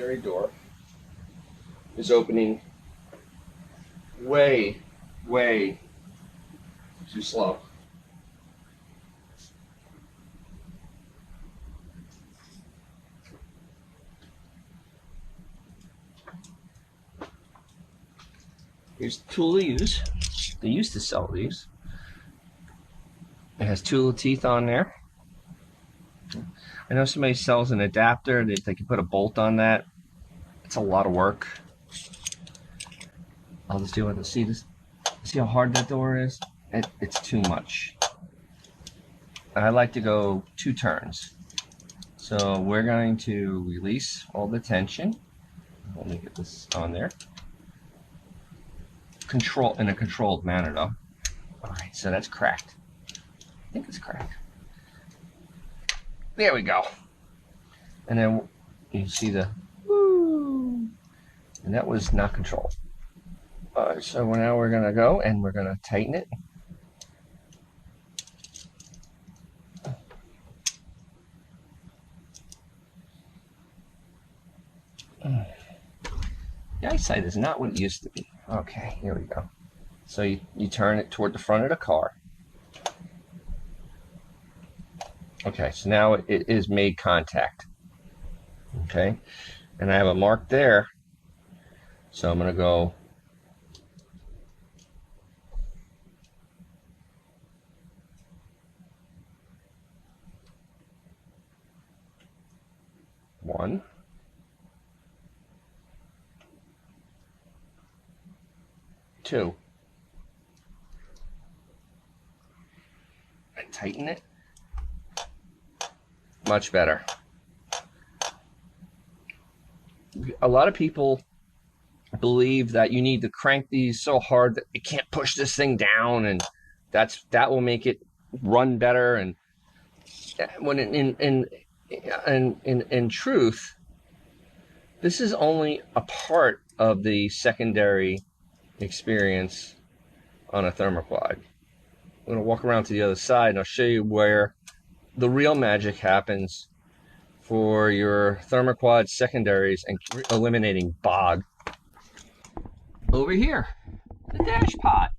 secondary door is opening way too slow. Here's the tool to use. They used to sell these. It has two little teeth on there. I know somebody sells an adapter that they can put a bolt on that. It's a lot of work. I'll just do it. See this? See how hard that door is? It's too much. I like to go 2 turns. So we're going to release all the tension. Let me get this on there. Control in a controlled manner though. Alright, so that's cracked. I think it's cracked. There we go. And then you see the woo, and that was not controlled. Alright, so now we're gonna go and we're gonna tighten it. The eyesight is not what it used to be. Okay, here we go. So you turn it toward the front of the car. Okay, so now it is made contact. Okay, and I have a mark there. So I'm going to go one, two, and tighten it. Much better. A lot of people believe that you need to crank these so hard that you can't push this thing down, and that will make it run better. And when in truth, this is only a part of the secondary experience on a Thermoquad. I'm going to walk around to the other side and I'll show you where the real magic happens for your Thermoquad secondaries and eliminating bog. Over here, the dashpot.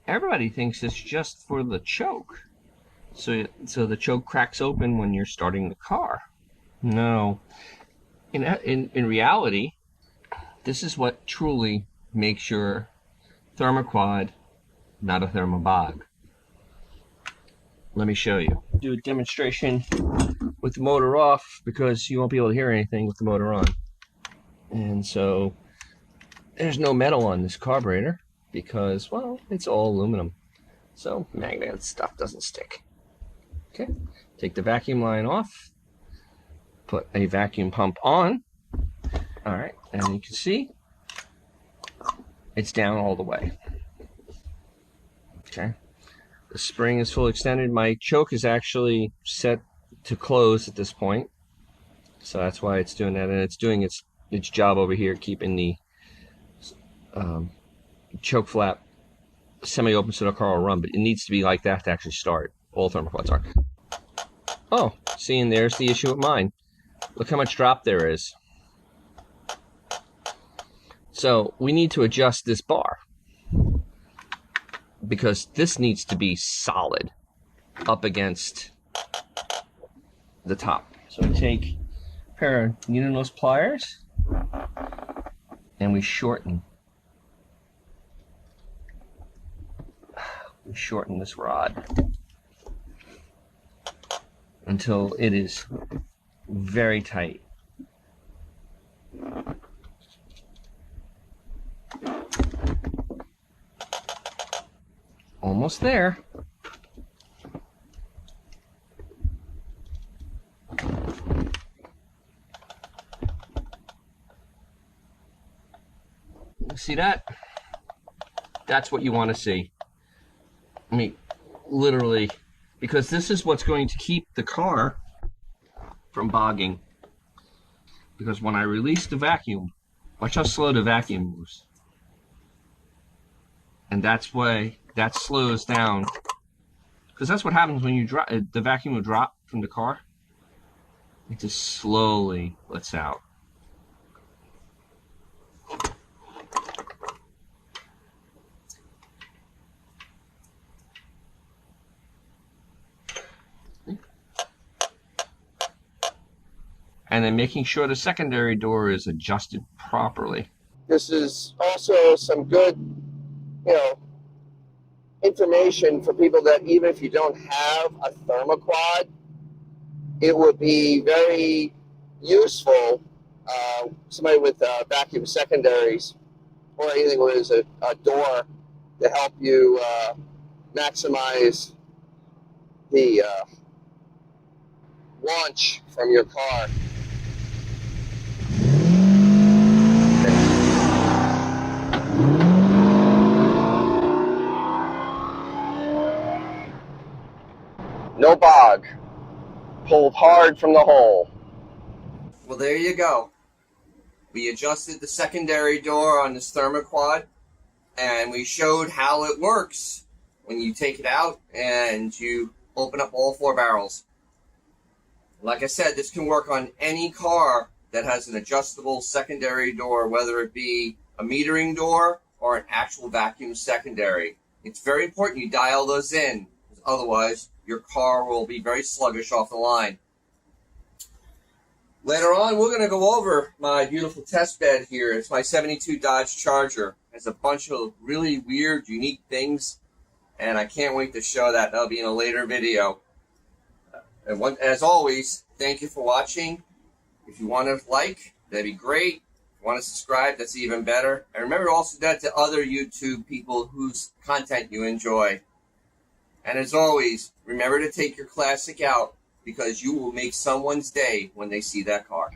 Everybody thinks it's just for the choke. So the choke cracks open when you're starting the car. No. In reality, this is what truly makes your Thermoquad not a thermobog. Let me show you. Do a demonstration with the motor off because you won't be able to hear anything with the motor on. And so there's no metal on this carburetor because, well, it's all aluminum. So magnet stuff doesn't stick. Okay, take the vacuum line off, put a vacuum pump on. All right, and you can see it's down all the way. Okay, the spring is fully extended. My choke is actually set to close at this point, so that's why it's doing that, and it's doing its job over here, keeping the choke flap semi-open so the car will run. But it needs to be like that to actually start. All Thermoquads are. Oh, see, and there's the issue with mine. Look how much drop there is. So we need to adjust this bar because this needs to be solid up against the top. So we take a pair of needle nose pliers and we shorten. We shorten this rod until it is very tight. Almost there. See that? That's what you want to see. I mean, literally, because this is what's going to keep the car from bogging. Because when I release the vacuum, watch how slow the vacuum moves. And that's why that slows down. Because that's what happens when you drop, the vacuum will drop from the car. It just slowly lets out. and then making sure the secondary door is adjusted properly. This is also some good, information for people that even if you don't have a thermoquad, it would be very useful. Somebody with vacuum secondaries or anything with a door to help you maximize the launch from your car. No bog. Pulled hard from the hole. Well, there you go. We adjusted the secondary door on this Thermoquad, and we showed how it works when you take it out and you open up all 4 barrels. Like I said, this can work on any car that has an adjustable secondary door, whether it be a metering door or an actual vacuum secondary. It's very important you dial those in, because otherwise your car will be very sluggish off the line. Later on, we're going to go over my beautiful test bed here. It's my 72 Dodge Charger. It's a bunch of really weird, unique things, and I can't wait to show that. That'll be in a later video. And as always, thank you for watching. If you want to like, that'd be great. If you want to subscribe, that's even better. And remember also that to other YouTube people whose content you enjoy. And as always, remember to take your classic out, because you will make someone's day when they see that car.